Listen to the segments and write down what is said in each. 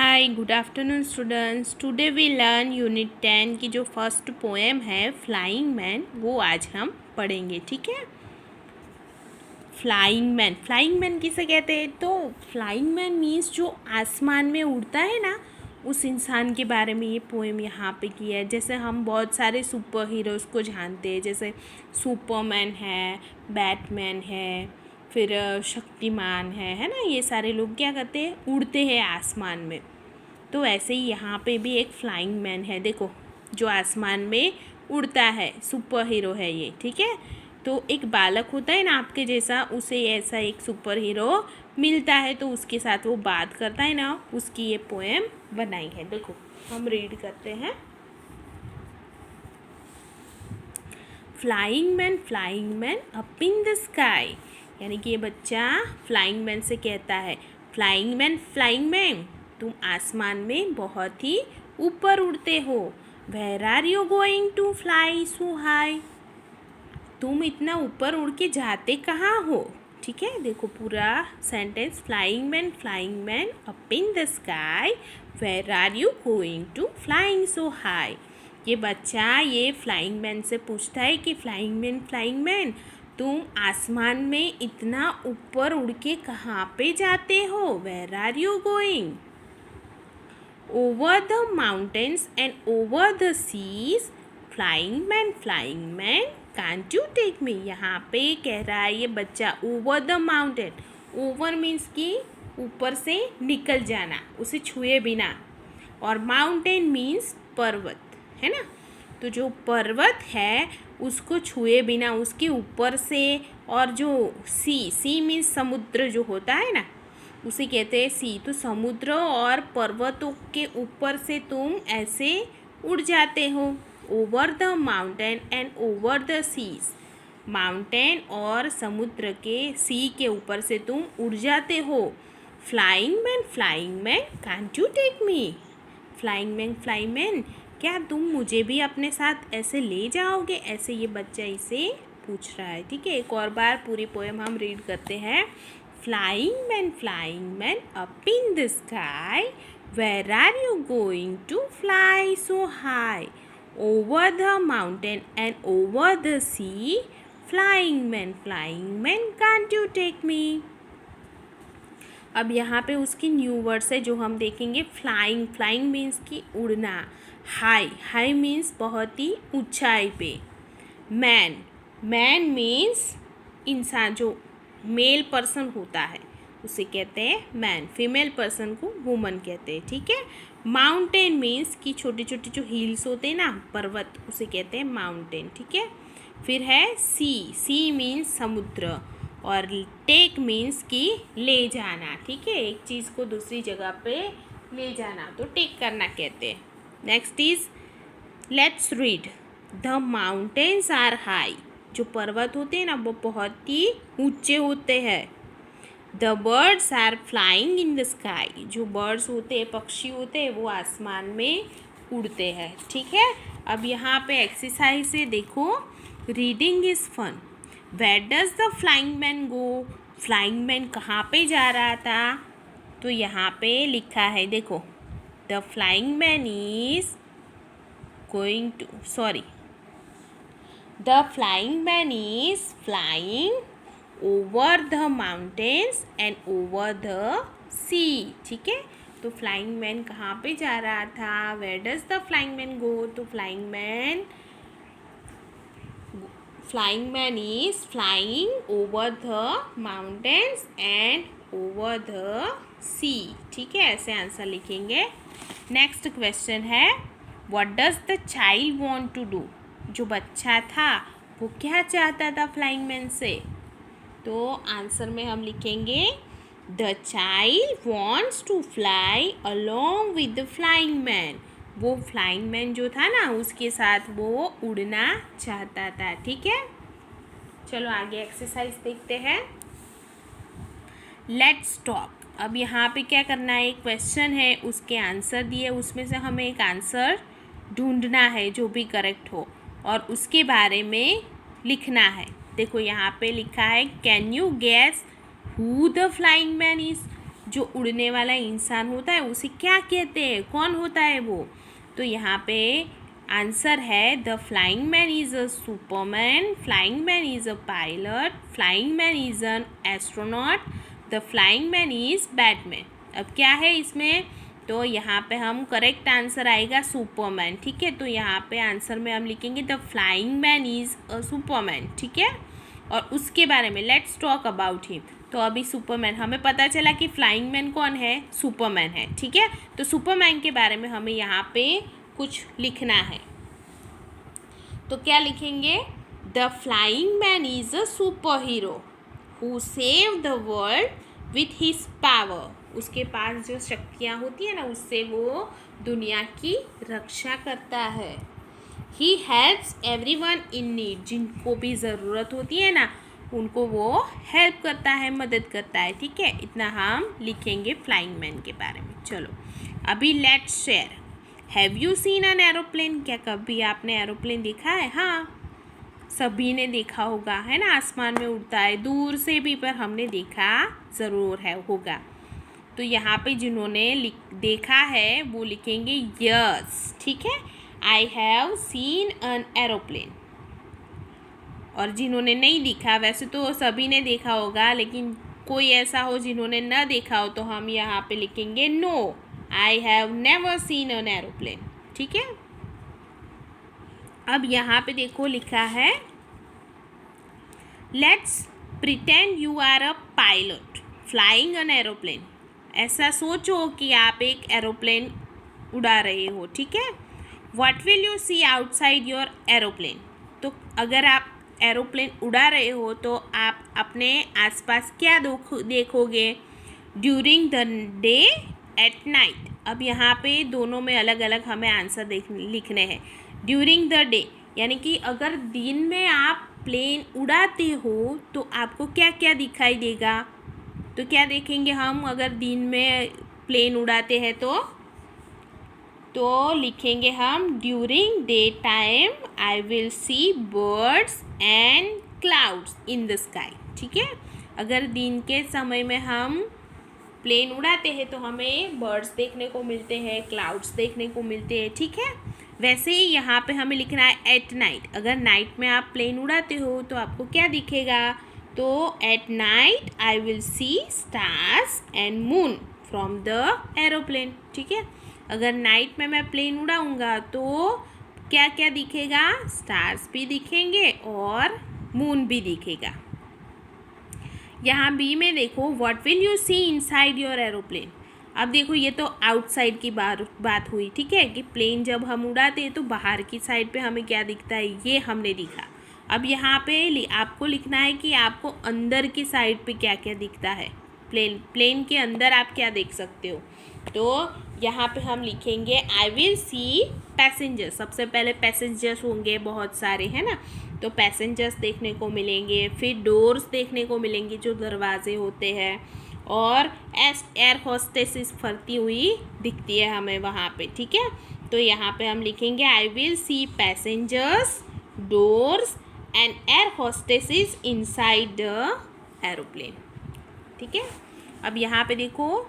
Hi good afternoon students. Today we learn unit 10 की जो first poem है flying man, वो आज हम पढ़ेंगे। ठीक है। फ्लाइंग मैन किसे कहते हैं? तो फ्लाइंग मैन मीन्स जो आसमान में उड़ता है ना, उस इंसान के बारे में ये पोएम यहाँ पे किया है। जैसे हम बहुत सारे सुपर हीरोज़ को जानते हैं, जैसे सुपरमैन है, बैटमैन है, फिर शक्तिमान है ना। ये सारे लोग क्या करते हैं? उड़ते हैं आसमान में। तो ऐसे ही यहाँ पे भी एक फ्लाइंग मैन है, देखो, जो आसमान में उड़ता है, सुपर हीरो है ये। ठीक है। तो एक बालक होता है ना आपके जैसा, उसे ऐसा एक सुपर हीरो मिलता है, तो उसके साथ वो बात करता है ना, उसकी ये पोएम बनाई है। देखो हम रीड करते हैं। Flying man up in the sky, यानी कि ये बच्चा फ्लाइंग मैन से कहता है, फ्लाइंग मैन तुम आसमान में बहुत ही ऊपर उड़ते हो। Where are you going to fly so high, तुम इतना ऊपर उड़ के जाते कहाँ हो? ठीक है, देखो पूरा sentence. Flying man up in the sky, where are you going to flying so high. ये बच्चा ये फ्लाइंग मैन से पूछता है कि फ्लाइंग मैन तुम आसमान में इतना ऊपर उड़ के कहाँ पे जाते हो? Where are you going? Over the mountains and over the seas, flying man can't you take me. यहाँ पे कह रहा है ये बच्चा, over the mountain. Over means कि ऊपर से निकल जाना, उसे छुए बिना, और माउंटेन मीन्स पर्वत, है ना। तो जो पर्वत है उसको छुए बिना, उसके ऊपर से, और जो सी मीन्स समुद्र जो होता है ना, उसे कहते हैं सी। तो समुद्र और पर्वतों के ऊपर से तुम ऐसे उड़ जाते हो। Over the mountain and over the seas, mountain और समुद्र के, सी के ऊपर से तुम उड़ जाते हो। Flying man can't you take me, flying man क्या तुम मुझे भी अपने साथ ऐसे ले जाओगे? ऐसे ये बच्चा इसे पूछ रहा है। ठीक है, एक और बार पूरी पोएम हम रीड करते हैं। Flying man up in the sky, where are you going to fly so high? Over the mountain and over the sea, flying man can't you take me. अब यहाँ पे उसकी न्यू वर्ड्स है जो हम देखेंगे। फ्लाइंग मीन्स कि उड़ना। हाई मीन्स बहुत ही ऊंचाई पे। मैन मीन्स इंसान, जो मेल पर्सन होता है उसे कहते हैं मैन। फीमेल पर्सन को वुमन कहते हैं। ठीक है। माउंटेन मीन्स कि छोटे छोटे जो हिल्स होते हैं ना, पर्वत, उसे कहते हैं माउंटेन। ठीक है। फिर है सी मीन्स समुद्र, और टेक मीन्स कि ले जाना। ठीक है, एक चीज़ को दूसरी जगह पे ले जाना, तो टेक करना कहते हैं। Next is, let's read. The mountains are high, जो पर्वत होते हैं ना वो बहुत ही ऊंचे होते हैं। The birds are flying in the sky, जो बर्ड्स होते हैं, पक्षी होते हैं, वो आसमान में उड़ते हैं। ठीक है। अब यहाँ पे एक्सरसाइज है, देखो। Reading is fun. Where does the flying man go, flying man कहाँ पे जा रहा था? तो यहाँ पे लिखा है, देखो, the flying man is going to, sorry, the flying man is flying over the mountains and over the sea. ठीक है। तो फ्लाइंग मैन कहाँ पे जा रहा था? Where does the flying man go? तो flying man is flying over the mountains and over the sea. ठीक है, ऐसे आंसर लिखेंगे। नेक्स्ट क्वेश्चन है, what does the child want to do, जो बच्चा था वो क्या चाहता था फ्लाइंग मैन से? तो आंसर में हम लिखेंगे, the child wants to fly along with the flying man, वो फ्लाइंग मैन जो था ना उसके साथ वो उड़ना चाहता था। ठीक है, चलो आगे एक्सरसाइज देखते हैं। Let's talk. अब यहाँ पे क्या करना है, एक क्वेश्चन है, उसके आंसर दिए, उसमें से हमें एक आंसर ढूंढना है जो भी करेक्ट हो, और उसके बारे में लिखना है। देखो यहाँ पे लिखा है, can you guess who the flying man is, जो उड़ने वाला इंसान होता है उसे क्या कहते हैं, कौन होता है वो? तो यहाँ पे आंसर है the flying man is a Superman, flying man is a pilot, flying man is an astronaut, the flying man is Batman. अब क्या है इसमें? तो यहाँ पे हम करेक्ट आंसर आएगा सुपरमैन। ठीक है, तो यहाँ पे आंसर में हम लिखेंगे the flying man is a Superman. ठीक है, और उसके बारे में लेट्स टॉक अबाउट हिम। तो अभी सुपरमैन, हमें पता चला कि फ्लाइंग मैन कौन है, सुपरमैन है। ठीक है, तो सुपरमैन के बारे में हमें यहाँ पे कुछ लिखना है। तो क्या लिखेंगे? The flying man is a super hero who save the world with his power. उसके पास जो शक्तियाँ होती है ना, उससे वो दुनिया की रक्षा करता है। He helps everyone in need, जिनको भी ज़रूरत होती है ना उनको वो हेल्प करता है, मदद करता है। ठीक है, इतना हम लिखेंगे फ्लाइंग मैन के बारे में। चलो अभी let's share. Have you seen an aeroplane? क्या कभी आपने एरोप्लेन देखा है? हाँ, सभी ने देखा होगा, है ना, आसमान में उड़ता है दूर से भी, पर हमने देखा ज़रूर है होगा। तो यहाँ पे जिन्होंने देखा है वो लिखेंगे यस। ठीक है, I have seen an aeroplane. और जिन्होंने नहीं देखा, वैसे तो सभी ने देखा होगा, लेकिन कोई ऐसा हो जिन्होंने न देखा हो तो हम यहाँ पे लिखेंगे no, I have never seen an aeroplane. ठीक है, अब यहाँ पे देखो लिखा है let's pretend you are a pilot flying an aeroplane. ऐसा सोचो कि आप एक एरोप्लेन उड़ा रहे हो। ठीक है, what will you see outside your aeroplane? तो अगर आप एरोप्लेन उड़ा रहे हो तो आप अपने आसपास क्या देखोगे? During the day, at night. अब यहाँ पे दोनों में अलग अलग हमें आंसर लिखने हैं। ड्यूरिंग द डे यानी कि अगर दिन में आप प्लेन उड़ाते हो तो आपको क्या क्या दिखाई देगा? तो क्या देखेंगे हम अगर दिन में प्लेन उड़ाते हैं तो लिखेंगे हम during day time I will see birds and clouds in the sky. ठीक है, अगर दिन के समय में हम प्लेन उड़ाते हैं तो हमें बर्ड्स देखने को मिलते हैं, क्लाउड्स देखने को मिलते हैं। ठीक है, वैसे ही यहाँ पे हमें लिखना है एट नाइट। अगर नाइट में आप प्लेन उड़ाते हो तो आपको क्या दिखेगा? तो at night I will see stars and moon from the aeroplane. ठीक है, अगर नाइट में मैं प्लेन उड़ाऊँगा तो क्या क्या दिखेगा? स्टार्स भी दिखेंगे और मून भी दिखेगा। यहाँ बी में देखो what will you see inside your aeroplane. अब देखो ये तो आउटसाइड की बात हुई। ठीक है, कि प्लेन जब हम उड़ाते हैं तो बाहर की साइड पे हमें क्या दिखता है, ये हमने दिखा। अब यहाँ पे आपको लिखना है कि आपको अंदर की साइड पे क्या क्या दिखता है। प्लेन के अंदर आप क्या देख सकते हो? तो यहाँ पे हम लिखेंगे आई विल सी पैसेंजर्स। सबसे पहले पैसेंजर्स होंगे बहुत सारे, है ना, तो पैसेंजर्स देखने को मिलेंगे। फिर डोर्स देखने को मिलेंगे जो दरवाजे होते हैं, और एयर होस्टेसेस फरती हुई दिखती है हमें वहाँ पे। ठीक है, तो यहाँ पे हम लिखेंगे I will see passengers, doors and air hostesses inside the aeroplane. ठीक है, अब यहाँ पे देखो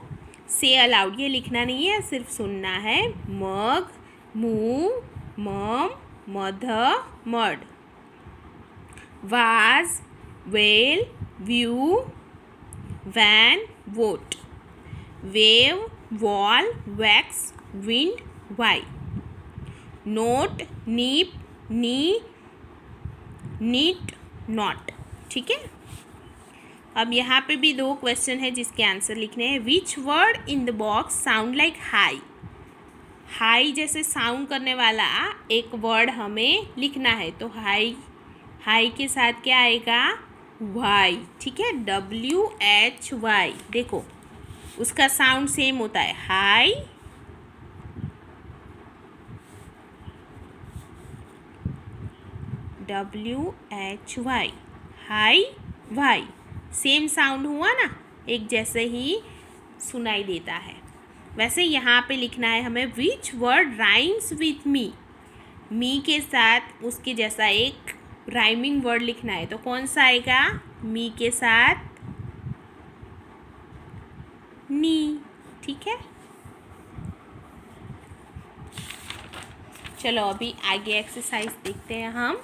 से अलाउड, ये लिखना नहीं है, सिर्फ सुनना है। Mug, move, mum, mother, mud, was, well, view, van, vote, wave, wall, wax, wind, why, note, neap, knee, NEET, not. ठीक है, अब यहाँ पे भी दो क्वेश्चन है जिसके आंसर लिखने हैं। Which word in the box sound like high? High जैसे साउंड करने वाला एक वर्ड हमें लिखना है। तो हाई के साथ क्या आएगा? वाई। ठीक है, WHY। देखो उसका साउंड सेम होता है, high, WHY, high, why, same sound हुआ ना, एक जैसे ही सुनाई देता है। वैसे यहाँ पे लिखना है हमें which word rhymes with me के साथ उसके जैसा एक राइमिंग वर्ड लिखना है। तो कौन सा आएगा? मी के साथ नी। ठीक है, चलो अभी आगे एक्सरसाइज देखते हैं हम।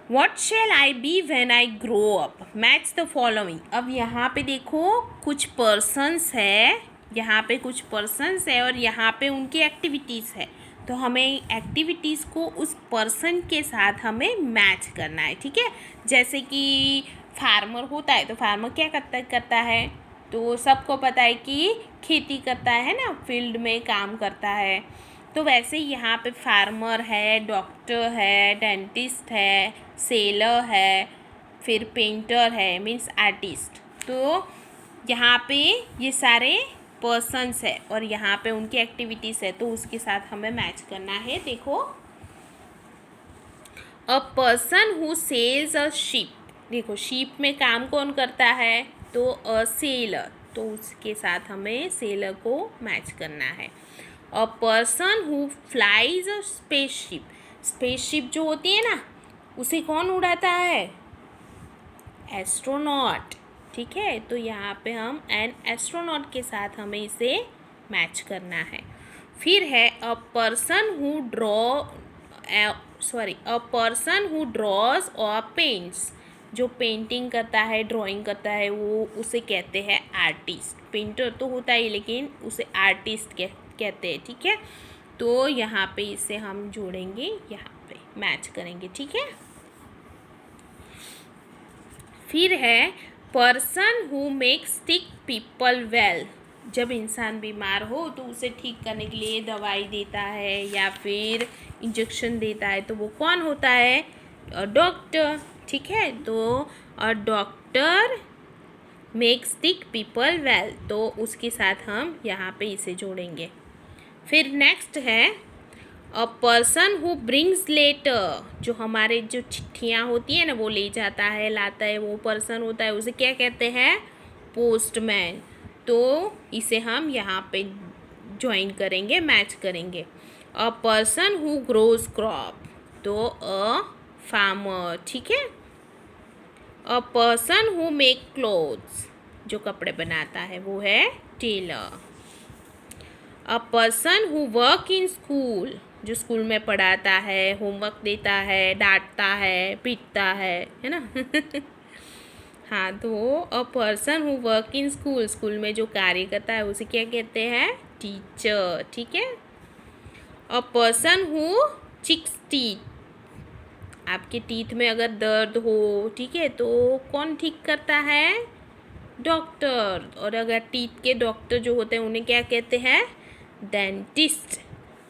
What shall I be when I grow up? Match the following. अब यहाँ पे देखो कुछ पर्सन्स है, यहाँ पे कुछ पर्सन्स है और यहाँ पे उनकी एक्टिविटीज़ है। तो हमें एक्टिविटीज़ को उस पर्सन के साथ हमें मैच करना है। ठीक है, जैसे कि फार्मर होता है तो फार्मर क्या करता है, तो सबको पता है कि खेती करता है ना, फील्ड में काम करता है। तो वैसे ही यहाँ पे फार्मर है, डॉक्टर है, डेंटिस्ट है, सेलर है, फिर पेंटर है, मीन्स आर्टिस्ट। तो यहाँ पे ये सारे पर्सन्स है और यहाँ पे उनकी एक्टिविटीज़ है, तो उसके साथ हमें मैच करना है। देखो, a person who sells a ship, देखो शिप में काम कौन करता है, तो अ सेलर, तो उसके साथ हमें सेलर को मैच करना है। A person who flies a spaceship, spaceship जो होती है ना, उसे कौन उड़ाता है, एस्ट्रोनॉट। ठीक है, तो यहाँ पे हम एन एस्ट्रोनॉट के साथ हमें इसे मैच करना है। फिर है a person who person who draws और पेंट्स, जो पेंटिंग करता है, ड्राइंग करता है, वो उसे कहते हैं आर्टिस्ट। पेंटर तो होता ही, लेकिन उसे आर्टिस्ट कहते हैं। ठीक है, तो यहाँ पे इसे हम जोड़ेंगे, यहाँ पे मैच करेंगे। ठीक है, फिर है person who makes sick people well, जब इंसान बीमार हो तो उसे ठीक करने के लिए दवाई देता है या फिर इंजेक्शन देता है, तो वो कौन होता है, डॉक्टर। ठीक है, तो a doctor makes sick people well, तो उसके साथ हम यहाँ पे इसे जोड़ेंगे। फिर नेक्स्ट है a person who brings letter, जो हमारे जो चिट्ठियाँ होती है ना, वो ले जाता है, लाता है, वो पर्सन होता है, उसे क्या कहते हैं, पोस्टमैन। तो इसे हम यहाँ पे ज्वाइन करेंगे, मैच करेंगे। A person who grows crop, तो अ फार्मर। ठीक है, a person who make clothes, जो कपड़े बनाता है, वो है tailor. A person who work in school, जो स्कूल में पढ़ाता है, होमवर्क देता है, डांटता है, पीटता है ना हाँ, तो अ person who work in school, school में जो कार्य करता है उसे क्या कहते हैं, टीचर। ठीक है, a person who checks teeth, आपके टीथ में अगर दर्द हो, ठीक है, तो कौन ठीक करता है, डॉक्टर। और अगर टीथ के डॉक्टर जो होते हैं उन्हें क्या कहते हैं, डेंटिस्ट।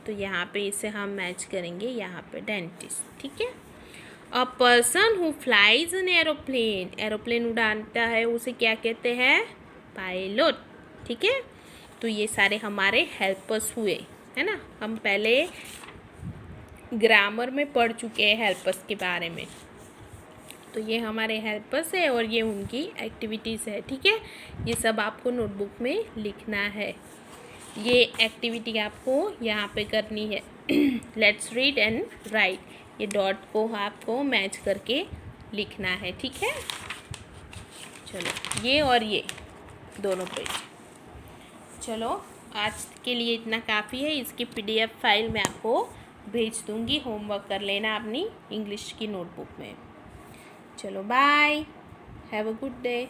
तो यहाँ पे इसे हम मैच करेंगे, यहाँ पे डेंटिस्ट। ठीक है, a person who flies an aeroplane, aeroplane उड़ाता है, उसे क्या कहते हैं, पायलट। ठीक है, तो ये सारे हमारे हेल्पर्स हुए, है ना। हम पहले ग्रामर में पढ़ चुके हैं हेल्पर्स के बारे में, तो ये हमारे हेल्पर्स है और ये उनकी एक्टिविटीज़ है। ठीक है, ये सब आपको नोटबुक में लिखना है। ये एक्टिविटी आपको यहाँ पे करनी है लेट्स रीड एंड राइट, ये डॉट को आपको मैच करके लिखना है। ठीक है, चलो ये और ये दोनों पेज। चलो आज के लिए इतना काफ़ी है, इसकी PDF फाइल मैं आपको भेज दूँगी, होमवर्क कर लेना अपनी इंग्लिश की नोटबुक में। चलो bye, have a good day.